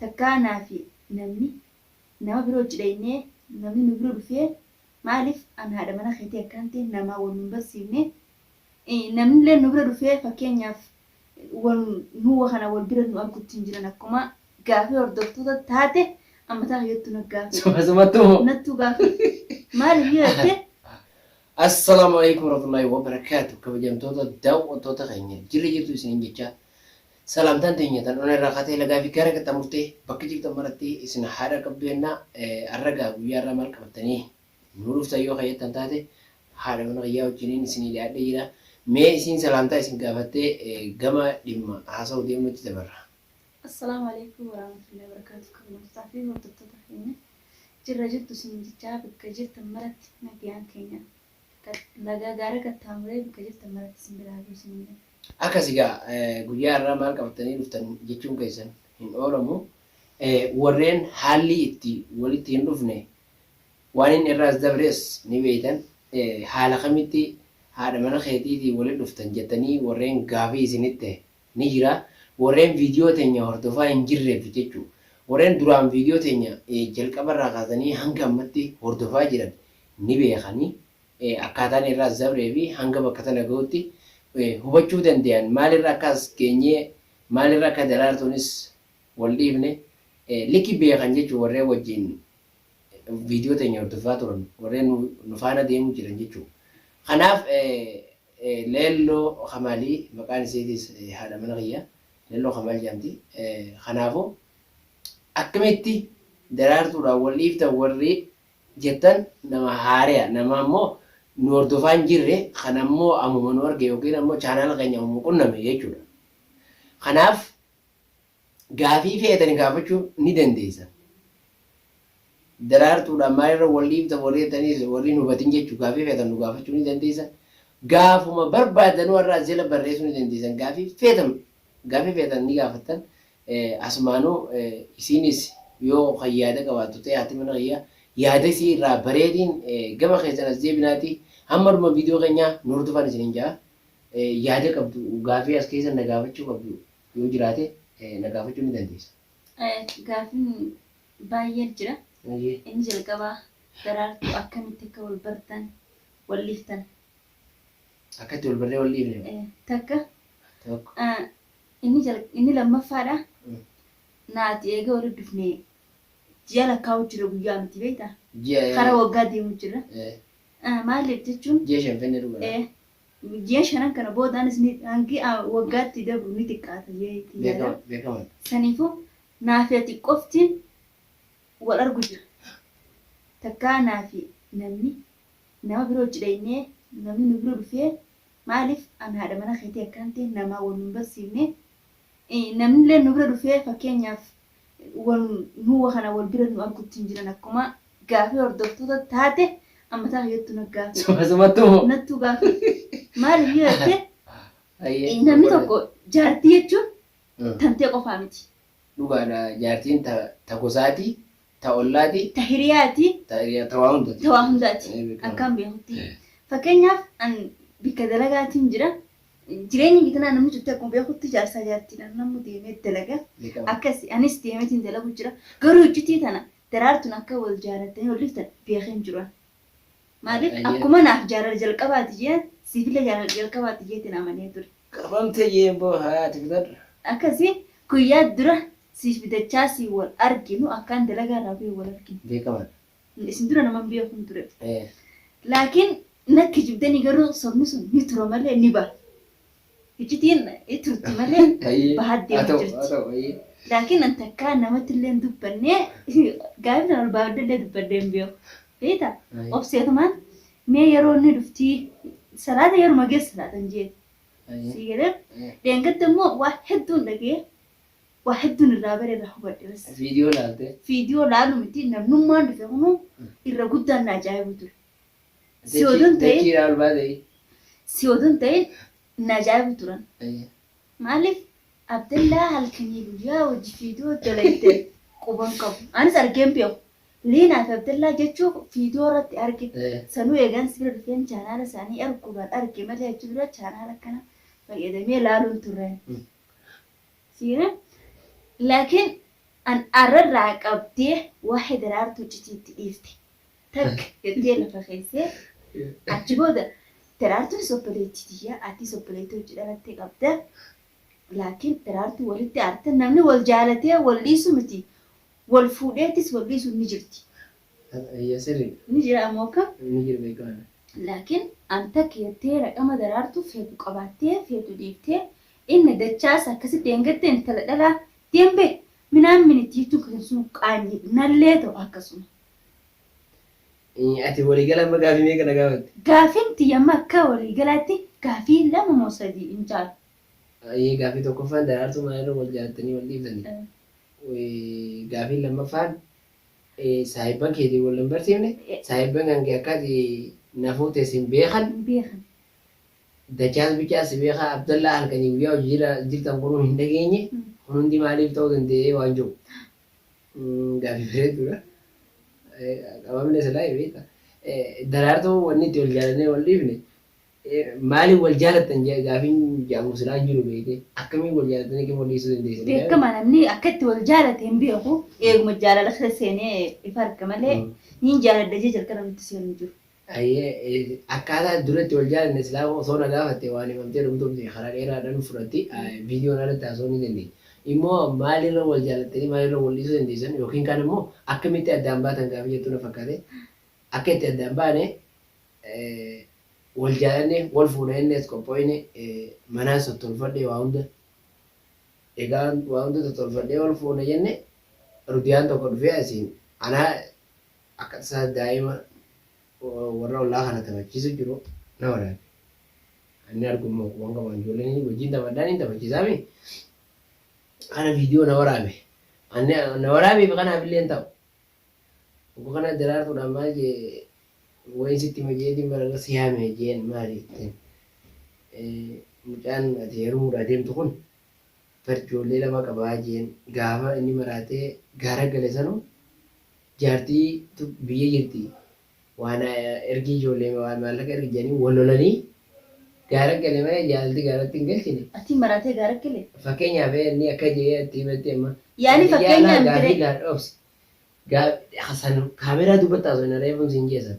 takkaanaa fi namni nama biroo jedhanii namni nu biroo dhufee maaliif an haadha mana keetii akkan ta'e nama wal nu barsiifne namni illee nu bira dhufee fakkeenyaaf nu kana wal bira nu argutti hin jiran akkuma gaafii hordoftoota taate ammataa hayyattu na gaafii nattu gaafii maaliif yoo Assalamu alaikum warahmatullahi wabarakatuh. Kabajamtoota daawwattoota keenya jirri jirtu isin jecha salamtaan teenyatan ona irraa katee lagaa fi gara qaxxamurtee bakka jirtan maratti isin haadha qabdeenna arragaa guyyaa irraa maal qabattanii nu dhuftan yoo kayyattan taate haadha mana qayyaa wajjiniin isin dhiyaadhee jira. Mee isin salamtaa isin gaafattee gama dhimma haasa'u deemuutti dabarra. Assalamu alaikum warahmatullahi wabarakatuh. Kabajamtoota fi hordoftoota keenya jirra jirtu isin jecha bakka jirtan maratti nagayaan keenya laga gara qaxxamuree bakka jirtan maratti isin biraa buusin. Akkasigaa guyyaa irraa maal qabattanii dhuftan jechuun keessan hin oolamu. Warreen haalli itti walitti hin dhufne waan inni irraas dabrees ni beektan. Haala kamitti haadha mana keetiitii walitti dhuftan jettanii warreen gaafii isinitti ni jira. Warreen viidiyoo teenya hordofaa hin jirreef jechuudha. Warreen duraan viidiyoo teenya jalqabarraa kaasanii hanga ammatti hordofaa jiran ni beekanii akkaataan irraas dabree fi hanga bakka tana gahutti hubachuu danda'an maalirra akkas keenyee maalirra akka daraartuunis wal dhiifne likki beekan jechuun warreen wajjin viidiyoo teenya hordofaa turan warreen nu faana deemu jiran jechuudha. Kanaaf leelloo Kamalii maqaan isiitis haadha mana kiyya leelloo Kamal jedhamti. Kanaafuu akkamitti daraartuudhaan wal dhiiftan warri jettan nama haari'a nama ammoo nu hordofaa hin jirre kan ammoo ammuma nu arge yookiin ammoo chaanaala keenya ammuma qunname jechuudha. Kanaaf gaafii fe'atanii gaafachuu ni dandeessan. Daraartuudhaan maalirra wal dhiiftan warri jettanii warri nu hubatin jechuu gaafii fe'atan nu gaafachuu ni dandeessan. Gaafuma barbaadanuu irraa jala barreessuu ni dandeessan. Gaafii fe'atan ni gaafattan. Asumaanuu isinis yoo kan yaada qabaattu ta'e haati mana kiyyaa yaada isii irraa bareediin gama keessan as deebinaati hamma dhuma viidiyoo keenyaa nu hordofan isiniin jaa yaada qabdu gaafii as keessa na gaafachuu qabdu yoo jiraate na gaafachuu ni dandeessa. Gaafiin baay'ee jira. Inni jalqabaa daraartuu akkamitti akka wal bartan wal dhiiftan. Akkatti wal barree wal dhiifne. Takka inni lammaffaadha. Naati eega walitti dhufne ji'a lakkaa'u jira guyyaa miti beektaa? Karaa waggaa deemu jira. Maaliif jechuun? Ji'a shan fennee dhugaa. Ji'a shanan kana boodaanis hangi waggaatti dabru ni xiqqaata. Beekamaa. Saniifuu naafi ati qoftiin wal argu jira. Takkaa naafi namni nama biroo jedhanii namni nu biroo dhufee maaliif an haadha mana keetii akkan ta'e namaa wal nu barsiifne namni illee nu bira dhufee fakkeenyaaf nu kana wal bira nu argutti hin jiran akkuma gaafii hordoftoota taate ammataa hayyattu na gaafii. Nattu gaafii maaliif yoo ta'e namni tokko jaartii jechuun tantee qofaa miti. Dhugaadha jaartiin ta gosaati, ta ollaati, ta hiriyaati, ta waa hundaati. Ta waa hundaati akkaan beekutti. Fakkeenyaaf an bikka dalagaatiin jira. Jireenyi gitanaa namni jirtu akkuma beekutti jaarsaa jaartiidhaan namni deemee dalaga. Akkasii anis deemeetiin dalagu jira. Garuu iccitii tana daraartuun akka wal jaalatanii wal dhiiftan beekan jiran. Maaliif akkuma naaf jaalala jalqabaati jee sibiila jaalala jalqabaati jeetiin amanee ture. Qabamtee yeemboo haati fitadha. Akkasii guyyaa dura siif bitachaa si wal arginu akkaan dalagaa irraa bu'ee wal arginu. Beekaman. Isin dura nama beekun ture. Laakiin nakki jibdanii garuu sobni sun ni tura malee ni ba'a. Iccitiin turti malee bahaddee jirti. Laakiin an takkaa namatti illee dubbannee gaafii sana barbaadde illee dubbannee hin beeku. Beektaa? Obseetumaan mee yeroo inni dhuftii salaata yeruma geessa salaatan jeeti. Si jedhee deengatti immoo waa hedduun dhagee waa hedduun irraa bare irraa hubadhe. Viidiyoo laalte? Viidiyoo laalu miti namnummaan dhufe kunuu irra guddaan na ajaa'ibu ture. Si oduun ta'in na ajaa'ibu turan. Maaliif Abdallaa halkanii guyyaa hojii viidiyoo dalagde quban qabu. Anis argeen beeku. Leenaa fi Abdallaa jechuun viidiyoo irratti arge. Sanuu eegan si bira dhufeen chaanaala isaanii arguudhaan arge malee achi bira chaanaala kana fayyadamee laaluun turre. Siire laakiin an ararraa qabdee waa'ee daraartuu citiitti dhiifte. Takka jettee lafa keessee achi booda daraartuun obboleettitiyyaa ati obboleettii hojii dhalattee qabda. Laakiin daraartuu walitti aarte namni wal jaalatee wal dhiisu miti. Wal fuudheetis wal dhiisu ni jirti. Ni jira ammoo kam? Ni jira beekaadha. Laakiin anta keettee raqama daraartuu feetu qabaattee feetu dhiiftee inni dachaas akkasitti deengattee intala dhalaa deembe minaan minitiitu kan sun qaanyi nallee ta'u akkasuma. Ati waliigala amma gaafii meeqa na gaafatte? Gaafiin tiyyamma akka waliigalaatti gaafii 2 moo 3 hin caalu. Gaafii tokkoffaan daraartuu maalirra wal jaalatanii wal dhiibsanii. Gaafii lammaffaan saahibbaan keetii wal hin barsiifne saahibbaan kan kee akkaati nafuute isin beekan. Dachaas bichaas beekaa Abdallaa halkanii guyyaa hojii jirtan kunuun hin dhageenye hundi maaliif ta'uu danda'ee waan jiru. Gaafii bareeduudha. Qabamne silaa beeka. Daraartuu wanni itti wal jaalannee wal dhiifne maaliif wal jaalattan gaafiin jaamu silaa hin jiru beekee akkamiin wal jaalatanii kan wal dhiisuu dandeessan. Beekama namni akka itti wal jaalate hin beeku eeguma jaalala seenee ifa arga malee niin jaaladha jee jalqaba namatti seenu jiru. Akkaataa duratti wal jaalanne silaa osoo na gaafatte waan himamtee dhumtuufi karaa dheeraadhaan fudhatti viidiyoon alatti haasoo ni dandeenya. Immoo maalirra wal jaalattanii maalirra wal dhiisuu dandeessan yookiin kaan immoo akkamitti addaan baatan gaafii jettu na fakkaate akka itti addaan baane wal jaalanne wal fuudhannes qophoofne manaas tottolfadhee waa hunda egaa waa hunda tottolfadhee wal fuudhne jenne rudiyaan tokko dhufee asiin anaa akka isaa daa'ima warra ollaa kana taphachiisu jiru na waraabe. Ani argummoo waan qaban ijoolleen wajjin taphadhaan hin taphachiisaami. Kana viidiyoo na waraabe. Na waraabeef kanaaf illee hin ta'u. Obbo kana daraartuudhaan maal jee wayin sitti majeetiin baraga siyaame jeen maali ittiin. Mucaan ati heerumuudhaa deemtu kun ijoollee 2 qabaa jeen gaafa inni maraatee gaara gale sanuu jaartii biyya jirti. Waan ergi ijoollee waan maallaqa ergi jedhanii wal lolanii gaara gale malee jaalti gaaratti hin galchine. Ati maraatee gaara gale? Fakkeenyaaf inni akka jee itti himatti amma. Yaani fakkeenyaaf gaafii gaadhoofsi. Hasan kaameraa dubbatti haasoo hin areefuun siin jeessan.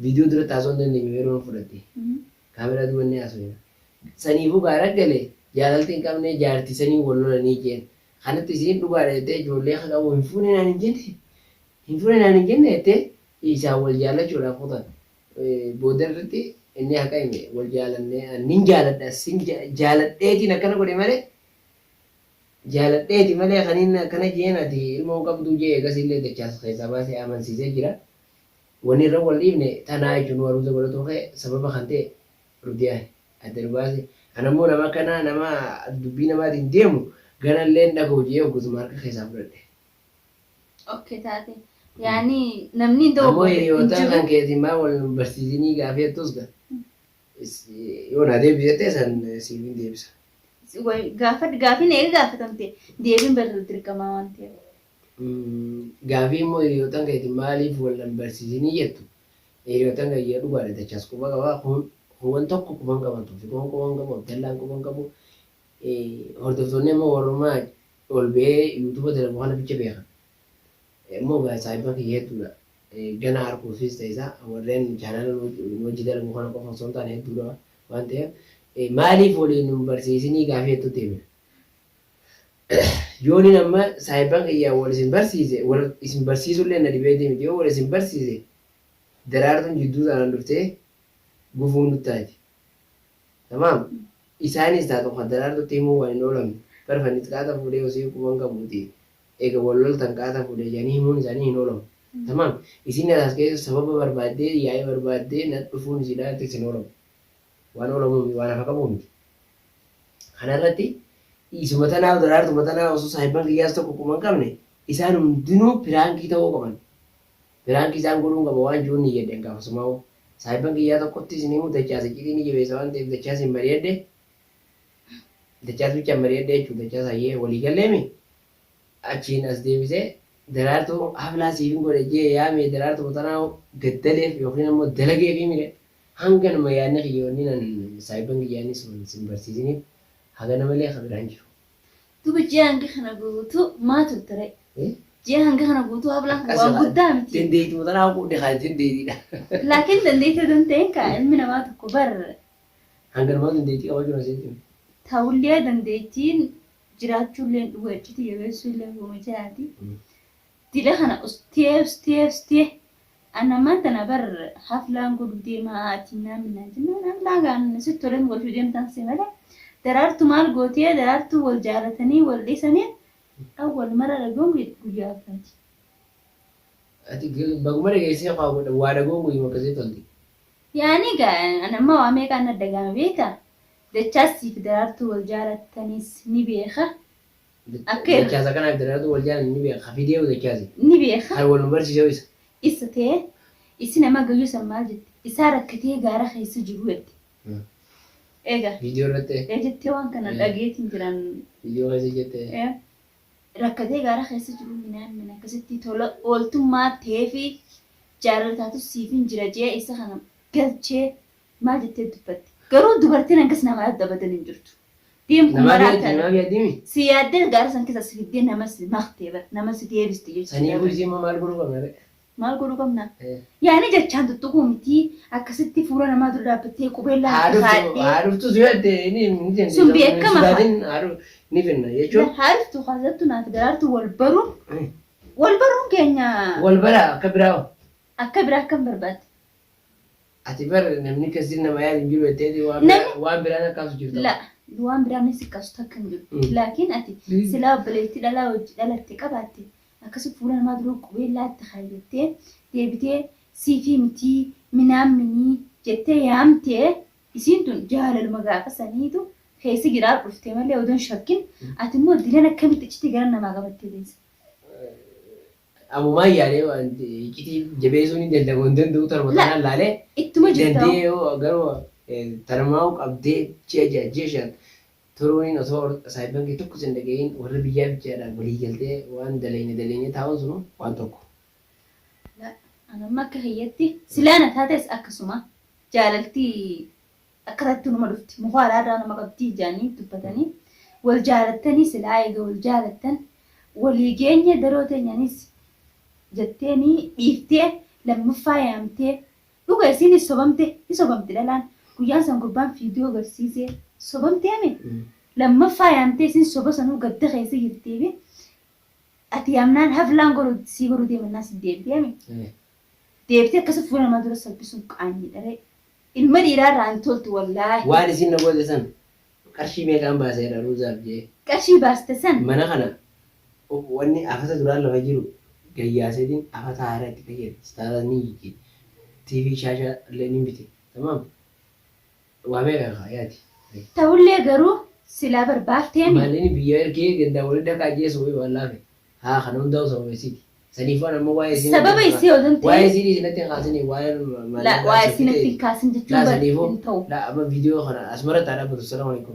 Viidiyoo dura haasoo hin dandeenye yeroo fudhatte. Kaameraa dubbannee haasoo. Saniifuu gaara gale jaalalti hin qabne jaartii sanii wal lolanii jeen. Kanatti isiin dhugaadha jettee ijoollee qabu hin fuune naan hin jenne. Hin fuune naan hin jenne jettee isaan wal jaalachuudhaaf kutan. Booda irratti inni akka hime wal jaalannee nin jaaladha sin jaaladheetiin akkana godhe malee jaaladheeti malee kaniin akkana jeen ati ilmoo qabdu jee eegas illee dachaas keessaa baasee amansiisee jira. Wanni irra wal dhiibne tanaa jechuun warruuta godhatu ka'e sababa kan ta'e rudiyaan adda baase. Kanammoo nama kanaa nama dubbii namaatiin deemu ganallee dhaga'u jee oggusuma harka keessaa fudhadhe. Okay taate. Yaani namni iddoo ammoo hiriyoota kan keetiin maa wal barsiisinii gaafii hattus yoo na deebisette san siif hin deebisa. Gaafiin eega gaafatamte deebiin barreeffama dirqamaa waan ta'eef. Gaafii immoo hiriyoota keetiin maaliif wal barsiisinii jettu hiriyoota kan yoo dhugaadha dachaas quba qabaa kun tokko quban qaban tuufi kun quban qabu dallaan quban qabu hordoftoonni immoo warrumaa ol ba'ee yuutuuba dalagu kana bicha beekan. Immoo saayibbaa kiyya hedduudha. Gana arguufis ta'isa warreen chaanala hojii dalagu kana qofa osoo hin taane hedduudha waan ta'eef maaliif waliin nu barsiisinii gaafii hedduutti himna. Yooniin amma saayibbaan kiyya wal isin barsiise wal isin barsiisullee na dhibee deemte yoo wal isin barsiise daraartuun jidduu isaanii dhuftee gufuun nuttaati. Tamaam isaanis taatu kan daraartuutti himuu waan hin oolamne barfannis qaata fuudhee osoo quban qabuuti. Ega wal loltan qaata fuudhee jedhanii himuun isaanii hin oolamu. Tamaam isin as keessa sababa barbaaddee yaa'ee barbaaddee na dhufuun isiidhaatti isin oolamu. Waan oolamu waan hafa qabu miti. Kanarratti isuma tanaaf daraartuma tanaaf osoo saayibbaan kiyyaas tokko quban qabne isaan hundinuu piraankii ta'uu qaban. Piraankii isaan godhuun qaba waan jiruun ni jedheen gaafasumaa saayibbaan kiyyaa tokkotti isin himuu dachaasa cidii ni jabeessa waan ta'eef dachaas hin mari'adde dachaas bicha mari'adde jechuudha dachaas hayyee walii galleemi. Achiin as deebisee daraartuu haflaa siifin godhe jee yaame daraartuu tanaa gaddaleef yookiin ammoo dalagee fi mire hanga nama yaadne kiyyoonni nan saayibbaan kiyyaannis sin barsiisiniif haga nama malee kabiraan jiru. duba ji'a hanga kana guutu maatu ture. Ji'a hanga kana guutu hablaan waan guddaa miti. Dandeetti mutanaa quudhe haa dandeettiidha. Laakiin dandeettii danteen kaa ilmi namaa tokko barra. Hanga namaa dandeettii qabachuu na seetti. Ta'ullee dandeettiin jiraachuullee dhugaachiti jabeessuullee goomichaati. Dila kana ustee anamaan tana bar haflaan godhu deemaa atiinaa minaa jennaan haflaan gaan sitti toleen golfuu deemtan si malee daraartu maal gootee daraartu wal jaalatanii wal dhiisanii awwal mara dhagoon guyyaa afraati. Ati baguma dhageessee waa dhagoon guyyuma akkasii tolti. Yaani gaa anamma waa meeqaan adda gaama beekaa dachaasiif daraartu wal jaalataniis ni beeka. Dachaasa kanaaf daraartu wal jaalatan ni beeka. Fideewu dachaasi. Ni beeka. Kan wal nu barsiisee isa. Isa ta'e isi nama gayyuu san maal jette isaa rakkatee gaara keessa jiru jette. Egaa. Viidiyoo irratti. Jettee waan kana dhageetiin jiran. Viidiyoo keessa jettee. Rakkatee gaara keessa jiru minaan akkasitti tola ooltummaa ta'ee fi jaalataatu siifin jira jee isa kana galchee maal jettee dubbatti. Garuu dubartiin akkas nama dabatan hin jirtu. Nama yaadimi. Si yaaddee gaara san keessa si fiddee nama si maqtee nama si deebisti jechuudha. Sanii buusii maal godhuu qabna? Maal godhuu qabna? Yaani jechaan tuttuquu miti akkasitti fuula namaa dura dhaabbattee qubeellaan haadhee. Haadhuftu si yaadde ni sun beekama ni finna jechuun. Haadhuftu kaasattu naaf daraartu wal baruun keenya. Wal bara akka biraa. Akka biraa akkam barbaadde. Ati bar namni kasi nama yaad hin jiru jettee waan biraan akkaasu jirtu. La waan biraan si akkaasu takka hin jiru. Laakiin ati silaa obboleettii dhalaa hojii dhalatte qabaatte. Akkasii fuula namaa dura qubeellaatti hayyattee deebitee siifii mitii minaan minii jettee yaamtee isiin tun jaalaluma gaafa saniitu keessi giraa dhuftee malee odoon shakkin ati immoo dilan akkamitti iccitii gara namaa qabattee deessa. Ammumaan yaadee waan iccitii jabeessuu ni danda'u hin danda'u tarbatanaan laalee ittuma jirta. Dandee garuu tarmaa'u qabdee ji'a jeeshaan. Turuun osoo saayibankii tokko sin dhaga'in warra biyyaa bichaadhaan walii galtee waan daleenya taa'uun sunu waan tokko. Anamma akka hiyyatti silaana taates akkasuma jaalaltii akkasatti numa dhufti muka alaadhaa nama qabdii ijaanii dubbatanii wal jaalattanii silaa eega wal jaalattan walii geenya daroo teenyaanis jetteenii dhiiftee lammaffaa yaamtee dhuga isiin sobamte dhalaan guyyaan san gurbaan fiidiyoo agarsiisee. Sobamtee ame lammaffaa yaamtee isin soba sanuu gadda keessa jirtee ati yaamnaan haflaan sii godhu deemannaa si deebitee ame deebitee akkasa fuula namaa dura salphisuun qaanii dharee ilma dhiiraa irraa hin toltu wallaahi. Waan isin na goote san qarshii meeqaan baaseera ruuzaaf jee. Qarshii baaste san. Mana kana wanni afata duraan lafa jiru gayyaaseetiin afata haaraa itti fayyada. Istaara ni jijjiirti. TV shaashaa illee ni bite. Tamaam. Waa meeqa yaati. Ta'ullee garuu silaa barbaaftee mi? Maalini biyya ergee gandaa walii dhagaa jeessu wayii waan laafe. Haa kana hundaa'u sababa isiiti. Saniifaan ammoo waa'ee isin. Sababa isii odoon ta'e. Waa'ee isin isinatti hin kaasini waa'ee waa'ee isinatti hin kaasin jechuun hin ta'u. Amma viidiyoo kana asmara taadhaa batu salaam alaikum.